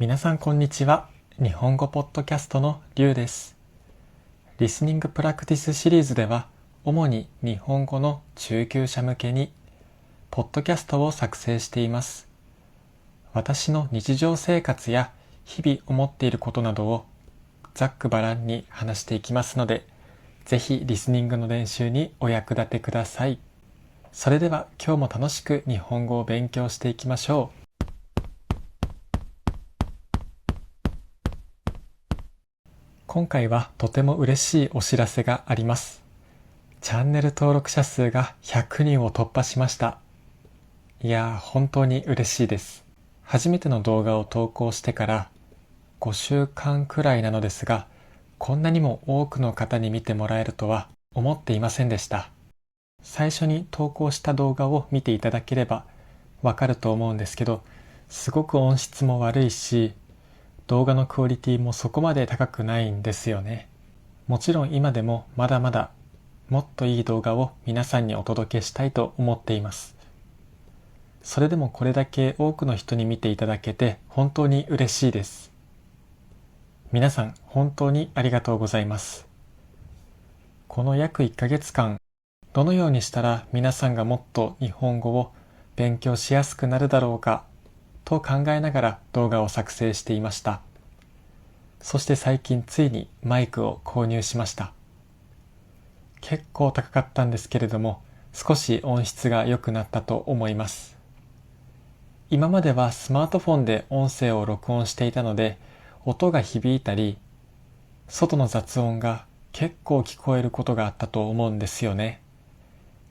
皆さんこんにちは。日本語ポッドキャストのりゅうです。リスニングプラクティスシリーズでは、主に日本語の中級者向けに、ポッドキャストを作成しています。私の日常生活や日々思っていることなどをざっくばらんに話していきますので、ぜひリスニングの練習にお役立てください。それでは今日も楽しく日本語を勉強していきましょう。今回はとても嬉しいお知らせがあります。チャンネル登録者数が100人を突破しました。いやー、本当に嬉しいです。初めての動画を投稿してから5週間くらいなのですが、こんなにも多くの方に見てもらえるとは思っていませんでした。最初に投稿した動画を見ていただければわかると思うんですけど、すごく音質も悪いし、動画のクオリティもそこまで高くないんですよね。もちろん今でもまだまだもっといい動画を皆さんにお届けしたいと思っています。それでもこれだけ多くの人に見ていただけて本当に嬉しいです。皆さん本当にありがとうございます。この約1ヶ月間、どのようにしたら皆さんがもっと日本語を勉強しやすくなるだろうかと考えながら動画を作成していました。そして最近ついにマイクを購入しました。結構高かったんですけれども、少し音質が良くなったと思います。今まではスマートフォンで音声を録音していたので、音が響いたり、外の雑音が結構聞こえることがあったと思うんですよね。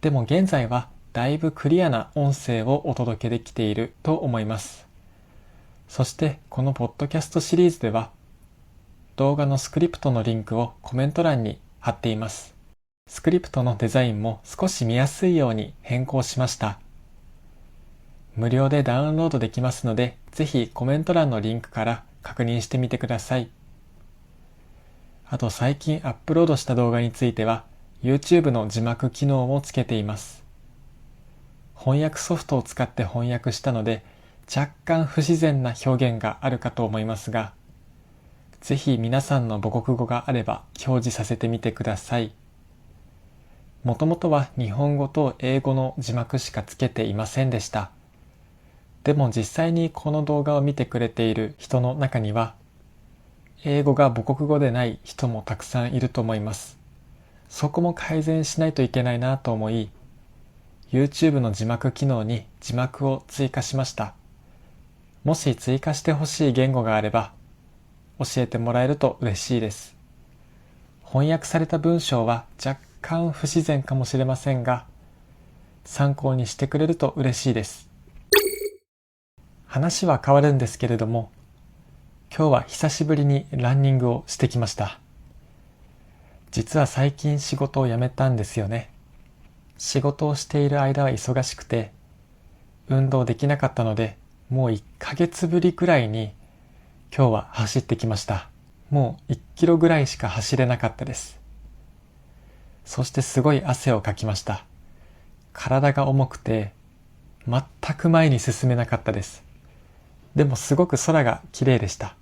でも現在はだいぶクリアな音声をお届けできていると思います。そしてこのポッドキャストシリーズでは動画のスクリプトのリンクをコメント欄に貼っています。スクリプトのデザインも少し見やすいように変更しました。無料でダウンロードできますので、ぜひコメント欄のリンクから確認してみてください。あと最近アップロードした動画については YouTube の字幕機能をつけています。翻訳ソフトを使って翻訳したので若干不自然な表現があるかと思いますが、ぜひ皆さんの母国語があれば表示させてみてください。もともとは日本語と英語の字幕しかつけていませんでした。でも実際にこの動画を見てくれている人の中には、英語が母国語でない人もたくさんいると思います。そこも改善しないといけないなと思い、YouTube の字幕機能に字幕を追加しました。もし追加してほしい言語があれば、教えてもらえると嬉しいです。翻訳された文章は若干不自然かもしれませんが、参考にしてくれると嬉しいです。話は変わるんですけれども、今日は久しぶりにランニングをしてきました。実は最近仕事を辞めたんですよね。仕事をしている間は忙しくて、運動できなかったので、もう1ヶ月ぶりくらいに今日は走ってきました。もう1キロぐらいしか走れなかったです。そしてすごい汗をかきました。体が重くて全く前に進めなかったです。でもすごく空が綺麗でした。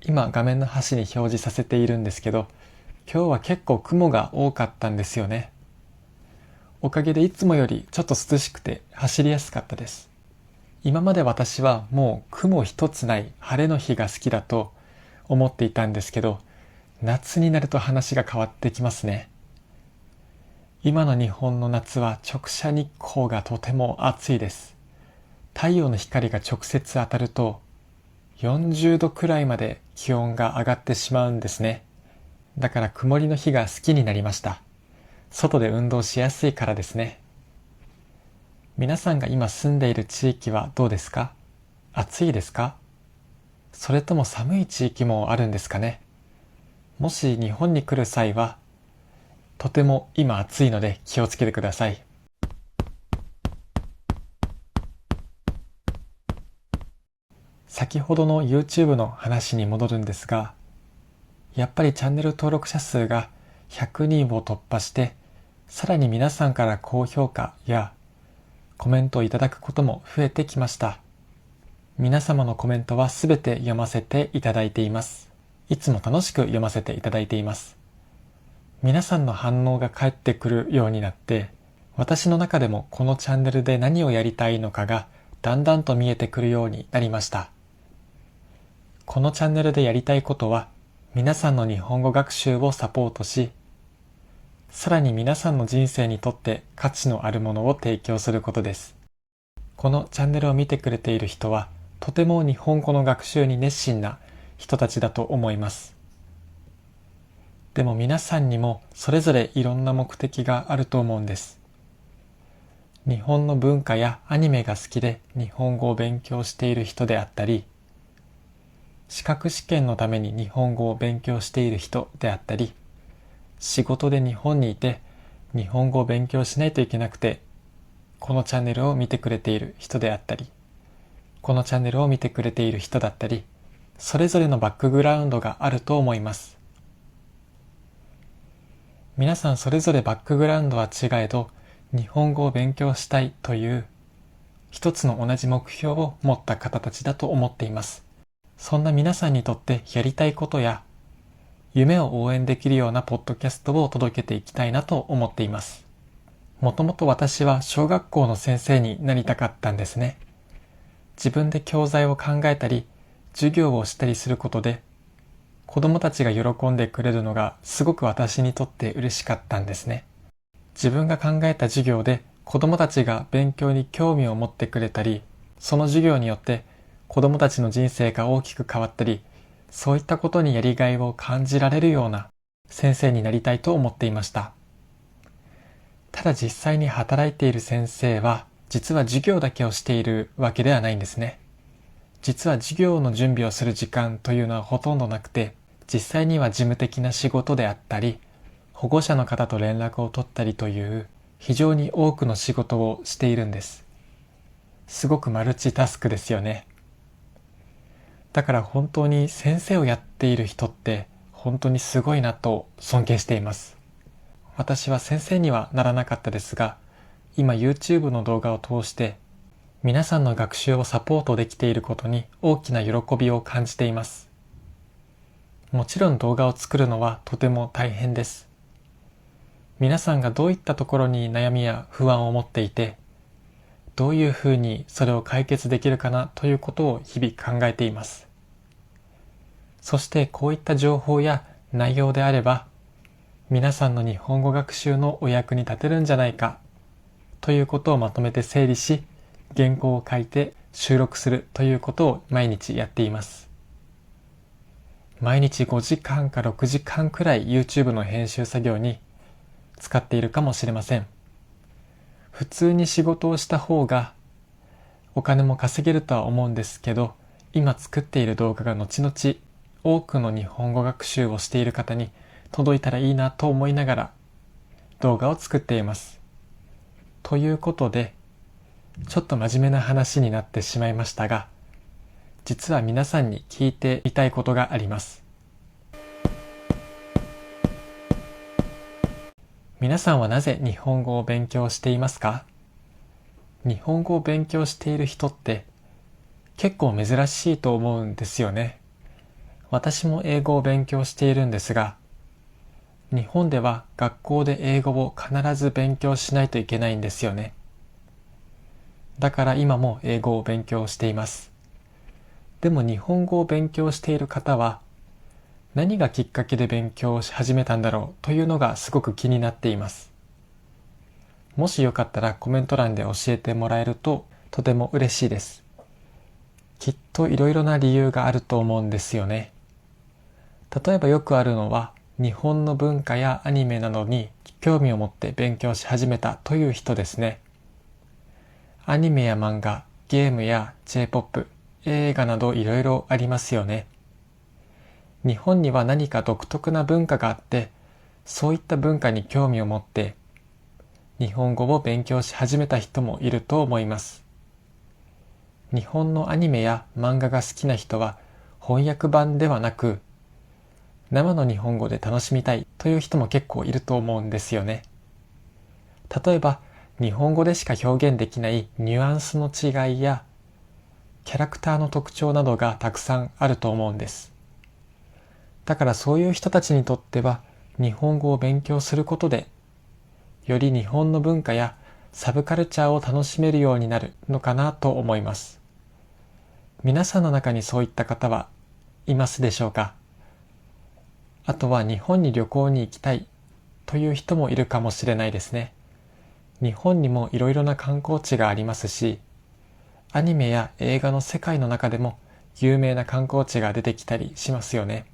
今画面の端に表示させているんですけど、今日は結構雲が多かったんですよね。おかげでいつもよりちょっと涼しくて走りやすかったです。今まで私はもう雲一つない晴れの日が好きだと思っていたんですけど、夏になると話が変わってきますね。今の日本の夏は直射日光がとても暑いです。太陽の光が直接当たると40度くらいまで気温が上がってしまうんですね。だから曇りの日が好きになりました。外で運動しやすいからですね。皆さんが今住んでいる地域はどうですか？暑いですか？それとも寒い地域もあるんですかね？もし日本に来る際は、とても今暑いので気をつけてください。先ほどの YouTube の話に戻るんですが、やっぱりチャンネル登録者数が100人を突破して、さらに皆さんから高評価やコメントをいただくことも増えてきました。皆様のコメントはすべて読ませていただいています。いつも楽しく読ませていただいています。皆さんの反応が返ってくるようになって、私の中でもこのチャンネルで何をやりたいのかがだんだんと見えてくるようになりました。このチャンネルでやりたいことは、皆さんの日本語学習をサポートし、さらに皆さんの人生にとって価値のあるものを提供することです。このチャンネルを見てくれている人は、とても日本語の学習に熱心な人たちだと思います。でも皆さんにもそれぞれいろんな目的があると思うんです。日本の文化やアニメが好きで日本語を勉強している人であったり、資格試験のために日本語を勉強している人であったり、仕事で日本にいて日本語を勉強しないといけなくて、このチャンネルを見てくれている人であったり、このチャンネルを見てくれている人だったり、それぞれのバックグラウンドがあると思います。皆さんそれぞれバックグラウンドは違えど、日本語を勉強したいという一つの同じ目標を持った方たちだと思っています。そんな皆さんにとってやりたいことや夢を応援できるようなポッドキャストを届けていきたいなと思っています。もともと私は小学校の先生になりたかったんですね。自分で教材を考えたり、授業をしたりすることで、子供たちが喜んでくれるのがすごく私にとって嬉しかったんですね。自分が考えた授業で子供たちが勉強に興味を持ってくれたり、その授業によって子供たちの人生が大きく変わったり、そういったことにやりがいを感じられるような先生になりたいと思っていました。ただ実際に働いている先生は、実は授業だけをしているわけではないんですね。実は授業の準備をする時間というのはほとんどなくて、実際には事務的な仕事であったり、保護者の方と連絡を取ったりという非常に多くの仕事をしているんです。すごくマルチタスクですよね。だから本当に先生をやっている人って本当にすごいなと尊敬しています。私は先生にはならなかったですが、今 YouTube の動画を通して皆さんの学習をサポートできていることに大きな喜びを感じています。もちろん動画を作るのはとても大変です。皆さんがどういったところに悩みや不安を持っていて、どういうふうにそれを解決できるかなということを日々考えています。そしてこういった情報や内容であれば、皆さんの日本語学習のお役に立てるんじゃないかということをまとめて整理し、原稿を書いて収録するということを毎日やっています。毎日5時間か6時間くらい YouTube の編集作業に使っているかもしれません。普通に仕事をした方がお金も稼げるとは思うんですけど、今作っている動画が後々多くの日本語学習をしている方に届いたらいいなと思いながら動画を作っています。ということで、ちょっと真面目な話になってしまいましたが、実は皆さんに聞いてみたいことがあります。皆さんはなぜ日本語を勉強していますか？日本語を勉強している人って結構珍しいと思うんですよね。私も英語を勉強しているんですが、日本では学校で英語を必ず勉強しないといけないんですよね。だから今も英語を勉強しています。でも日本語を勉強している方は、何がきっかけで勉強をし始めたんだろうというのがすごく気になっています。もしよかったらコメント欄で教えてもらえるととても嬉しいです。きっといろいろな理由があると思うんですよね。例えばよくあるのは、日本の文化やアニメなどに興味を持って勉強し始めたという人ですね。アニメや漫画、ゲームや J-POP、映画などいろいろありますよね。日本には何か独特な文化があって、そういった文化に興味を持って日本語を勉強し始めた人もいると思います。日本のアニメや漫画が好きな人は翻訳版ではなく、生の日本語で楽しみたいという人も結構いると思うんですよね。例えば日本語でしか表現できないニュアンスの違いやキャラクターの特徴などがたくさんあると思うんです。だからそういう人たちにとっては日本語を勉強することでより日本の文化やサブカルチャーを楽しめるようになるのかなと思います。皆さんの中にそういった方はいますでしょうか？あとは日本に旅行に行きたいという人もいるかもしれないですね。日本にもいろいろな観光地がありますし、アニメや映画の世界の中でも有名な観光地が出てきたりしますよね。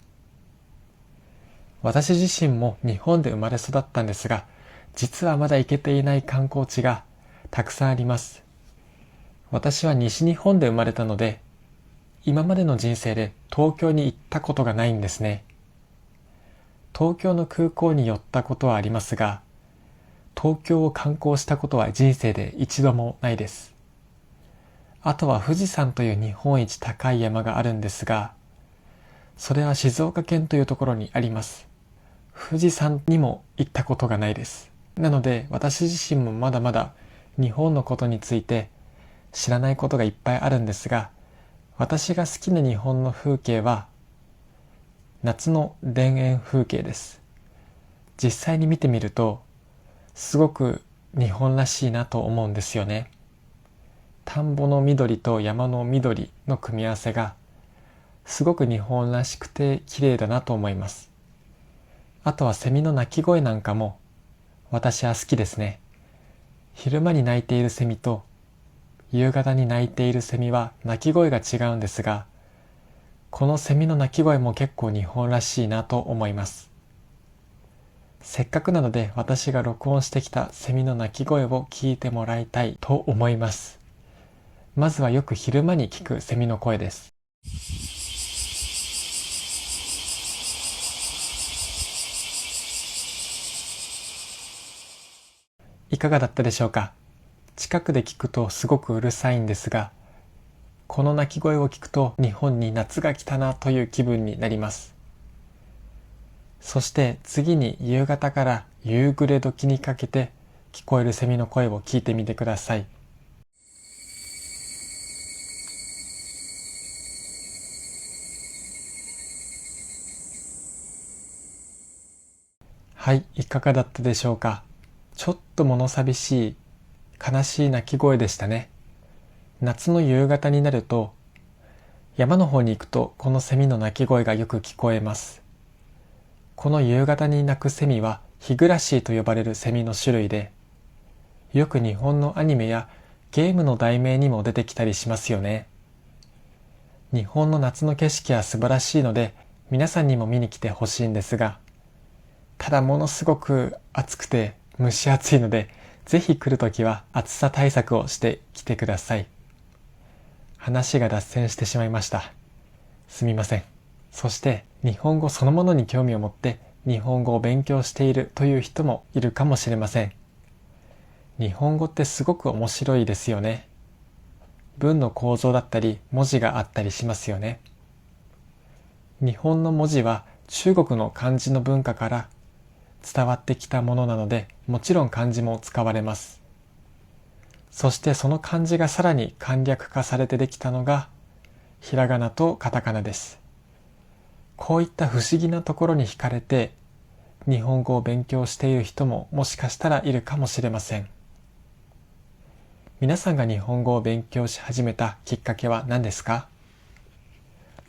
私自身も日本で生まれ育ったんですが、実はまだ行けていない観光地がたくさんあります。私は西日本で生まれたので、今までの人生で東京に行ったことがないんですね。東京の空港に寄ったことはありますが、東京を観光したことは人生で一度もないです。あとは富士山という日本一高い山があるんですが、それは静岡県というところにあります。富士山にも行ったことがないです。なので私自身もまだまだ日本のことについて知らないことがいっぱいあるんですが、私が好きな日本の風景は夏の田園風景です。実際に見てみるとすごく日本らしいなと思うんですよね。田んぼの緑と山の緑の組み合わせがすごく日本らしくて綺麗だなと思います。あとはセミの鳴き声なんかも私は好きですね。昼間に鳴いているセミと夕方に鳴いているセミは鳴き声が違うんですが、このセミの鳴き声も結構日本らしいなと思います。せっかくなので私が録音してきたセミの鳴き声を聞いてもらいたいと思います。まずはよく昼間に聞くセミの声です。いかがだったでしょうか？近くで聞くとすごくうるさいんですが、この鳴き声を聞くと日本に夏が来たなという気分になります。そして次に夕方から夕暮れ時にかけて聞こえるセミの声を聞いてみてください。はい、いかがだったでしょうか？ちょっと物寂しい、悲しい鳴き声でしたね。夏の夕方になると、山の方に行くとこのセミの鳴き声がよく聞こえます。この夕方に鳴くセミはヒグラシーと呼ばれるセミの種類で、よく日本のアニメやゲームの題名にも出てきたりしますよね。日本の夏の景色は素晴らしいので、皆さんにも見に来てほしいんですが、ただものすごく暑くて蒸し暑いので、ぜひ来るときは暑さ対策をしてきてください。話が脱線してしまいました。すみません。そして日本語そのものに興味を持って日本語を勉強しているという人もいるかもしれません。日本語ってすごく面白いですよね。文の構造だったり文字があったりしますよね。日本の文字は中国の漢字の文化から伝わってきたものなので、もちろん漢字も使われます。そしてその漢字がさらに簡略化されてできたのがひらがなとカタカナです。こういった不思議なところに惹かれて日本語を勉強している人ももしかしたらいるかもしれません。皆さんが日本語を勉強し始めたきっかけは何ですか？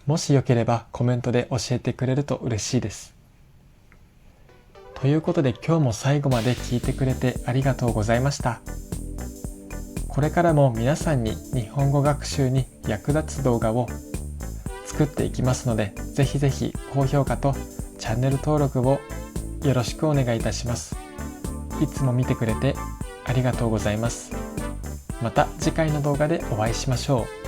もしよければコメントで教えてくれると嬉しいです。ということで今日も最後まで聞いてくれてありがとうございました。これからも皆さんに日本語学習に役立つ動画を作っていきますので、ぜひぜひ高評価とチャンネル登録をよろしくお願いいたします。いつも見てくれてありがとうございます。また次回の動画でお会いしましょう。